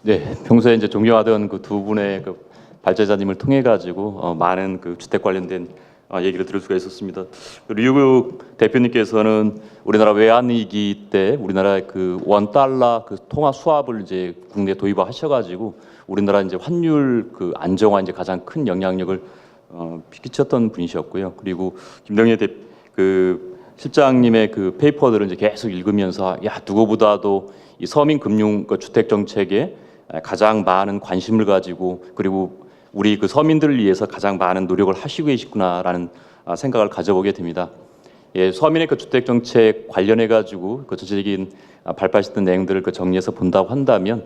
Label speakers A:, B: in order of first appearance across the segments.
A: 네, 평소에 이제 존경하던 그 두 분의 그 발제자님을 통해 가지고 많은 그 주택 관련된 얘기를 들을 수가 있었습니다. 류국 대표님께서는 우리나라 외환위기 때 우리나라의 그 원 달러 그 통화 수합을 이제 국내에 도입하셔가지고 우리나라 이제 환율 그 안정화 이제 가장 큰 영향력을 끼쳤던 분이셨고요. 그리고 김동연 그 실장님의 그 페이퍼들을 이제 계속 읽으면서 야 누구보다도 이 서민 금융 그 주택 정책에 가장 많은 관심을 가지고 그리고 우리 그 서민들을 위해서 가장 많은 노력을 하시고 계시구나라는 생각을 가져보게 됩니다. 예, 서민의 그 주택 정책 관련해 가지고 그 전체적인 발표하셨던 내용들을 그 정리해서 본다고 한다면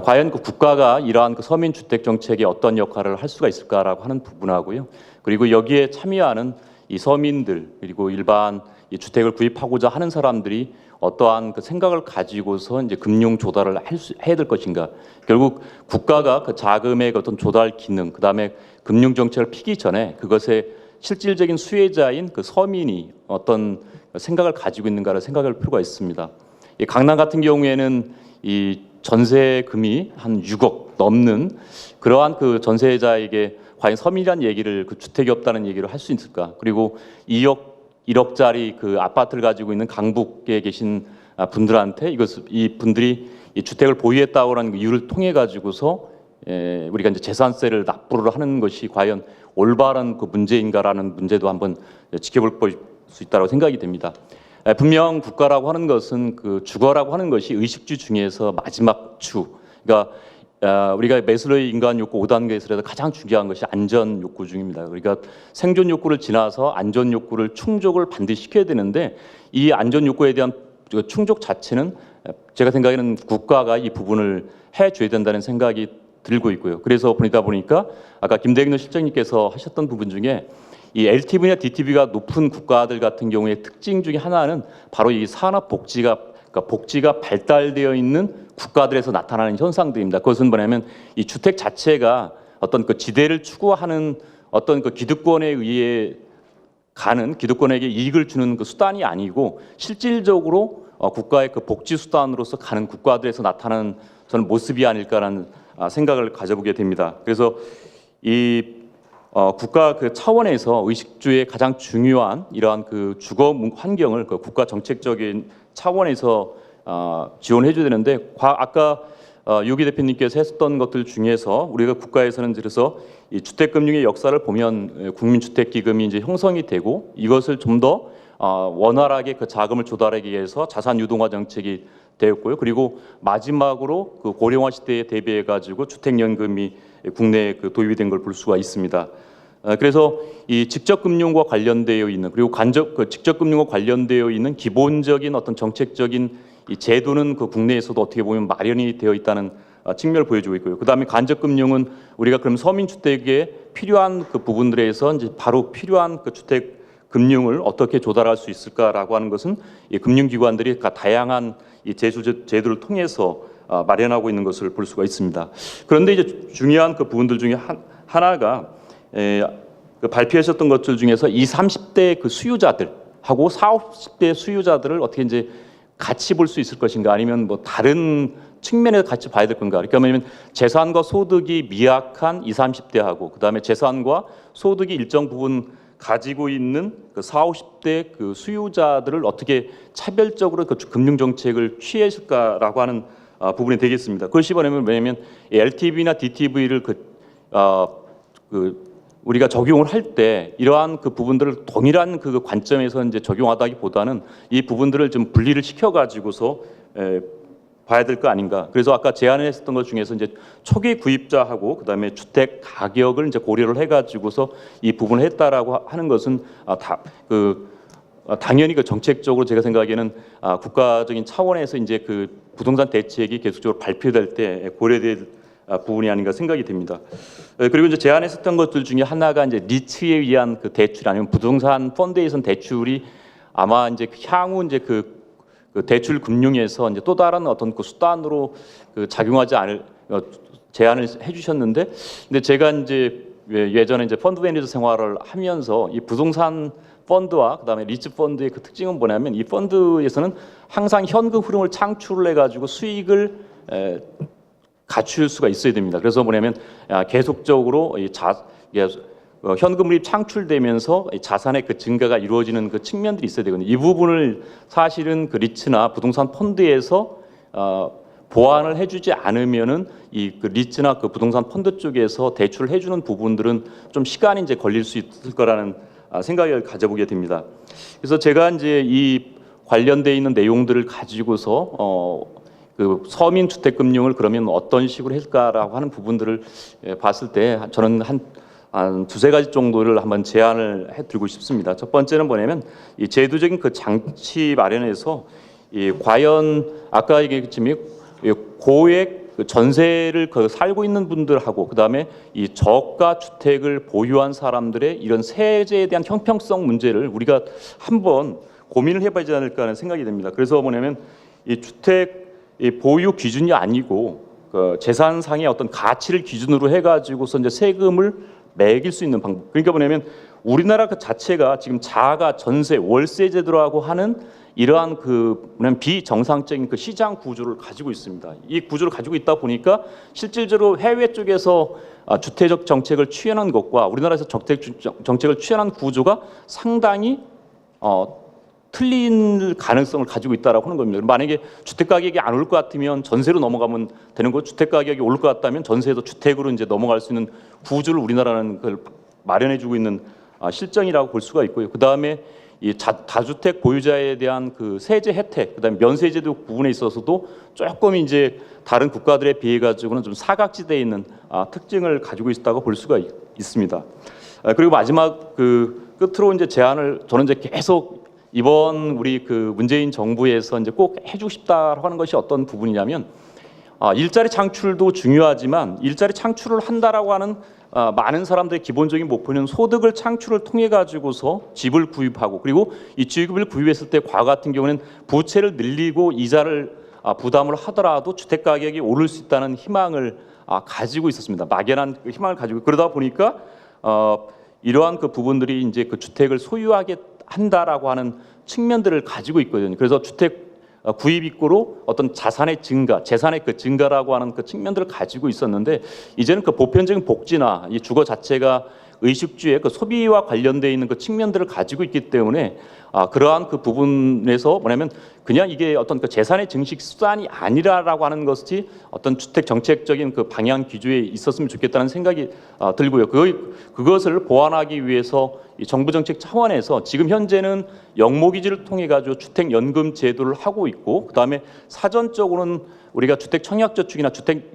A: 과연 그 국가가 이러한 그 서민 주택 정책에 어떤 역할을 할 수가 있을까라고 하는 부분하고요. 그리고 여기에 참여하는 이 서민들 그리고 일반 이 주택을 구입하고자 하는 사람들이 어떠한 그 생각을 가지고서 이제 금융 조달을 해야 될 것인가. 결국 국가가 그 자금의 어떤 조달 기능, 그 다음에 금융 정책을 피기 전에 그것의 실질적인 수혜자인 그 서민이 어떤 생각을 가지고 있는가를 생각할 필요가 있습니다. 이 강남 같은 경우에는 이 전세금이 한 6억 넘는 그러한 그 전세자에게 과연 서민이란 얘기를 그 주택이 없다는 얘기를 할 수 있을까? 그리고 1억짜리 그 아파트를 가지고 있는 강북에 계신 분들한테 이 분들이 이 주택을 보유했다고라는 이유를 통해 가지고서 우리가 이제 재산세를 납부를 하는 것이 과연 올바른 그 문제인가라는 문제도 한번 지켜볼 수 있다고 생각이 됩니다. 분명 국가라고 하는 것은 그 주거라고 하는 것이 의식주 중에서 마지막 주. 그러니까 우리가 메슬로의 인간 욕구 5단계에서 가장 중요한 것이 안전 욕구 중입니다. 그러니까 생존 욕구를 지나서 안전 욕구를 충족을 반드시 시켜야 되는데 이 안전 욕구에 대한 충족 자체는 제가 생각에는 국가가 이 부분을 해줘야 된다는 생각이 들고 있고요. 그래서 보니까 아까 김대경 실장님께서 하셨던 부분 중에 이 LTV나 DTV가 높은 국가들 같은 경우에 특징 중에 하나는 바로 이 산업복지가 그러니까 복지가 발달되어 있는 국가들에서 나타나는 현상들입니다. 그것은 뭐냐면 이 주택 자체가 어떤 그 지대를 추구하는 어떤 그 기득권에 의해 가는 기득권에게 이익을 주는 그 수단이 아니고 실질적으로 국가의 그 복지 수단으로서 가는 국가들에서 나타나는 저는 모습이 아닐까라는 생각을 가져보게 됩니다. 그래서 이 국가 그 차원에서 의식주의 가장 중요한 이러한 그 주거 환경을 그 국가 정책적인 차원에서 지원해줘야 되는데 아까 유기 대표님께서 했었던 것들 중에서 우리가 국가에서는 그래서 이 주택금융의 역사를 보면 국민주택기금이 이제 형성이 되고 이것을 좀 더 원활하게 그 자금을 조달하기 위해서 자산 유동화 정책이 되었고요. 그리고 마지막으로 그 고령화 시대에 대비해 가지고 주택연금이 국내에 그 도입이 된 걸 볼 수가 있습니다. 그래서 이 직접금융과 관련되어 있는 그리고 직접금융과 관련되어 있는 기본적인 어떤 정책적인 이 제도는 그 국내에서도 어떻게 보면 마련이 되어 있다는 측면을 보여주고 있고요. 그다음에 간접금융은 우리가 그럼 서민주택에 필요한 그 부분들에서 이제 바로 필요한 그 주택 금융을 어떻게 조달할 수 있을까라고 하는 것은 이 금융기관들이 다양한 이 제도를 통해서 마련하고 있는 것을 볼 수가 있습니다. 그런데 이제 중요한 그 부분들 중에 하나가 그 발표하셨던 것들 중에서 20, 30대 그 수요자들하고 40, 50대 수요자들을 어떻게 이제 같이 볼 수 있을 것인가 아니면 뭐 다른 측면에서 같이 봐야 될 건가. 그러니까 뭐냐면 재산과 소득이 미약한 20, 30대하고 그다음에 재산과 소득이 일정 부분 가지고 있는 그 40, 50대 그 수요자들을 어떻게 차별적으로 그 금융 정책을 취했을까라고 하는 부분이 되겠습니다. 그것이 뭐냐면 LTV나 DTV를 우리가 적용을 할 때 이러한 그 부분들을 동일한 그 관점에서 이제 적용하다기보다는 이 부분들을 좀 분리를 시켜 가지고서 봐야 될 거 아닌가. 그래서 아까 제안했었던 것 중에서 이제 초기 구입자하고 그다음에 주택 가격을 이제 고려를 해가지고서 이 부분을 했다라고 하는 것은 당연히 그 정책적으로 제가 생각하기에는 국가적인 차원에서 이제 그 부동산 대책이 계속적으로 발표될 때 고려될 부분이 아닌가 생각이 됩니다. 그리고 이제 제안했었던 것들 중에 하나가 이제 리츠에 의한 그 대출 아니면 부동산 펀드에선 대출이 아마 이제 향후 이제 그 대출 금융에서 이제 또 다른 어떤 그 수단으로 그 작용하지 않을 제안을 해주셨는데, 근데 제가 이제 예전에 이제 펀드 매니저 생활을 하면서 이 부동산 펀드와 그다음에 리츠 펀드의 그 특징은 뭐냐면 이 펀드에서는 항상 현금 흐름을 창출을 해가지고 수익을 갖출 수가 있어야 됩니다. 그래서 뭐냐면 계속적으로 현금흐름이 창출되면서 자산의 그 증가가 이루어지는 그 측면들이 있어야 되거든요. 이 부분을 사실은 그 리츠나 부동산 펀드에서 보완을 해주지 않으면은 이 그 리츠나 그 부동산 펀드 쪽에서 대출을 해주는 부분들은 좀 시간이 이제 걸릴 수 있을 거라는 생각을 가져보게 됩니다. 그래서 제가 이제 이 관련돼 있는 내용들을 가지고서 그 서민 주택 금융을 그러면 어떤 식으로 할까라고 하는 부분들을 봤을 때 저는 한 두세 가지 정도를 한번 제안을 해드리고 싶습니다. 첫 번째는 뭐냐면 이 제도적인 그 장치 마련에서 이 과연 아까 얘기했지만 고액 전세를 살고 있는 분들하고 그다음에 이 저가 주택을 보유한 사람들의 이런 세제에 대한 형평성 문제를 우리가 한번 고민을 해봐야 되지 않을까 하는 생각이 듭니다. 그래서 뭐냐면 이 주택 보유 기준이 아니고 그 재산상의 어떤 가치를 기준으로 해가지고서 이제 세금을 매길 수 있는 방법. 그러니까 뭐냐면 우리나라 그 자체가 지금 자가 전세 월세 제도라고 하는 이러한 그 뭐냐면 비정상적인 그 시장 구조를 가지고 있습니다. 이 구조를 가지고 있다 보니까 실질적으로 해외 쪽에서 주택적 정책을 취하는 것과 우리나라에서 주택 정책을 취하는 구조가 상당히 틀린 가능성을 가지고 있다라고 하는 겁니다. 만약에 주택 가격이 안 오를 것 같으면 전세로 넘어가면 되는 거, 주택 가격이 오를 것 같다면 전세에서 주택으로 이제 넘어갈 수 있는 구조를 우리나라는 그걸 마련해주고 있는 실정이라고 볼 수가 있고요. 그 다음에 이 다주택 보유자에 대한 그 세제 혜택, 그다음에 면세제도 부분에 있어서도 조금 이제 다른 국가들에 비해 가지고는 좀 사각지대에 있는 특징을 가지고 있다고 볼 수가 있습니다. 그리고 마지막 그 끝으로 이제 제안을 저는 이제 계속 이번 우리 그 문재인 정부에서 이제 꼭 해주고 싶다고 하는 것이 어떤 부분이냐면 일자리 창출도 중요하지만 일자리 창출을 한다라고 하는 많은 사람들의 기본적인 목표는 소득을 창출을 통해 가지고서 집을 구입하고 그리고 이 집을 구입했을 때 과거 같은 경우는 부채를 늘리고 이자를 부담을 하더라도 주택 가격이 오를 수 있다는 희망을 가지고 있었습니다. 막연한 희망을 가지고 그러다 보니까 이러한 그 부분들이 이제 그 주택을 소유하게 한다라고 하는 측면들을 가지고 있거든요. 그래서 주택 구입 입구로 어떤 자산의 증가, 재산의 그 증가라고 하는 그 측면들을 가지고 있었는데 이제는 그 보편적인 복지나 이 주거 자체가 의식주의 그 소비와 관련되어 있는 그 측면들을 가지고 있기 때문에 그러한 그 부분에서 뭐냐면 그냥 이게 어떤 그 재산의 증식 수단이 아니라라고 하는 것이 어떤 주택 정책적인 그 방향 기조에 있었으면 좋겠다는 생각이 들고요. 그것을 보완하기 위해서 이 정부 정책 차원에서 지금 현재는 영모기지를 통해 가지고 주택 연금 제도를 하고 있고 그다음에 사전적으로는 우리가 주택 청약저축이나 주택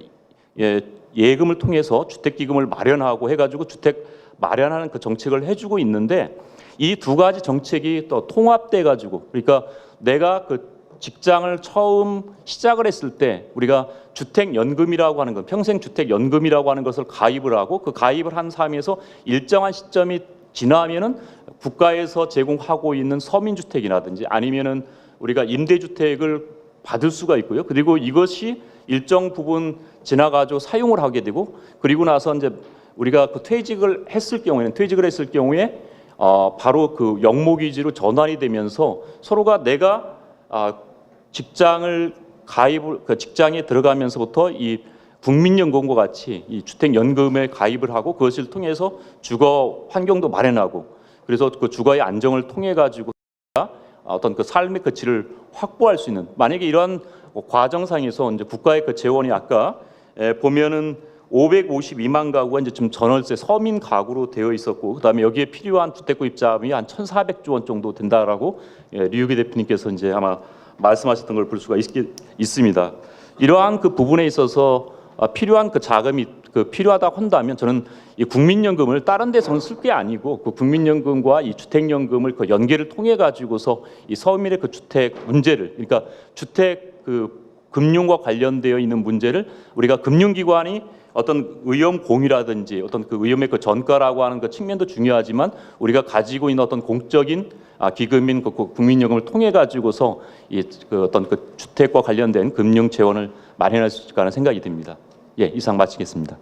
A: 예금을 통해서 주택 기금을 마련하고 해가지고 주택 마련하는 그 정책을 해주고 있는데 이 두 가지 정책이 또 통합돼 가지고 그러니까 내가 그 직장을 처음 시작을 했을 때 우리가 주택연금이라고 하는 것, 평생주택연금이라고 하는 것을 가입을 하고 그 가입을 한 삶에서 일정한 시점이 지나면은 국가에서 제공하고 있는 서민주택이라든지 아니면은 우리가 임대주택을 받을 수가 있고요. 그리고 이것이 일정 부분 지나가지고 사용을 하게 되고 그리고 나서 이제 우리가 그 퇴직을 했을 경우에 바로 그 영모기지로 전환이 되면서 서로가 내가 직장을 그 직장에 들어가면서부터 이 국민연금과 같이 이 주택연금에 가입을 하고 그것을 통해서 주거 환경도 마련하고 그래서 그 주거의 안정을 통해 가지고 어떤 그 삶의 그 질을 확보할 수 있는 만약에 이러한 과정상에서 이제 국가의 그 재원이 아까 보면은 552만 가구가 이제 지금 전월세 서민 가구로 되어 있었고 그다음에 여기에 필요한 주택 구입 자금이 한 1,400조 원 정도 된다라고 류기 대표님께서 이제 아마 말씀하셨던 걸 볼 수가 있습니다. 이러한 그 부분에 있어서 필요한 그 자금이 필요하다고 한다면 저는 이 국민연금을 다른 데서는 쓸 게 아니고 그 국민연금과 이 주택연금을 그 연계를 통해 가지고서 이 서민의 그 주택 문제를 그러니까 주택 그 금융과 관련되어 있는 문제를 우리가 금융기관이 어떤 위험 공유라든지 어떤 그 위험의 그 전가라고 하는 그 측면도 중요하지만 우리가 가지고 있는 어떤 공적인 기금인 그 국민연금을 통해 가지고서 이 그 어떤 그 주택과 관련된 금융 재원을 마련할 수 있을까 하는 생각이 듭니다. 예, 이상 마치겠습니다.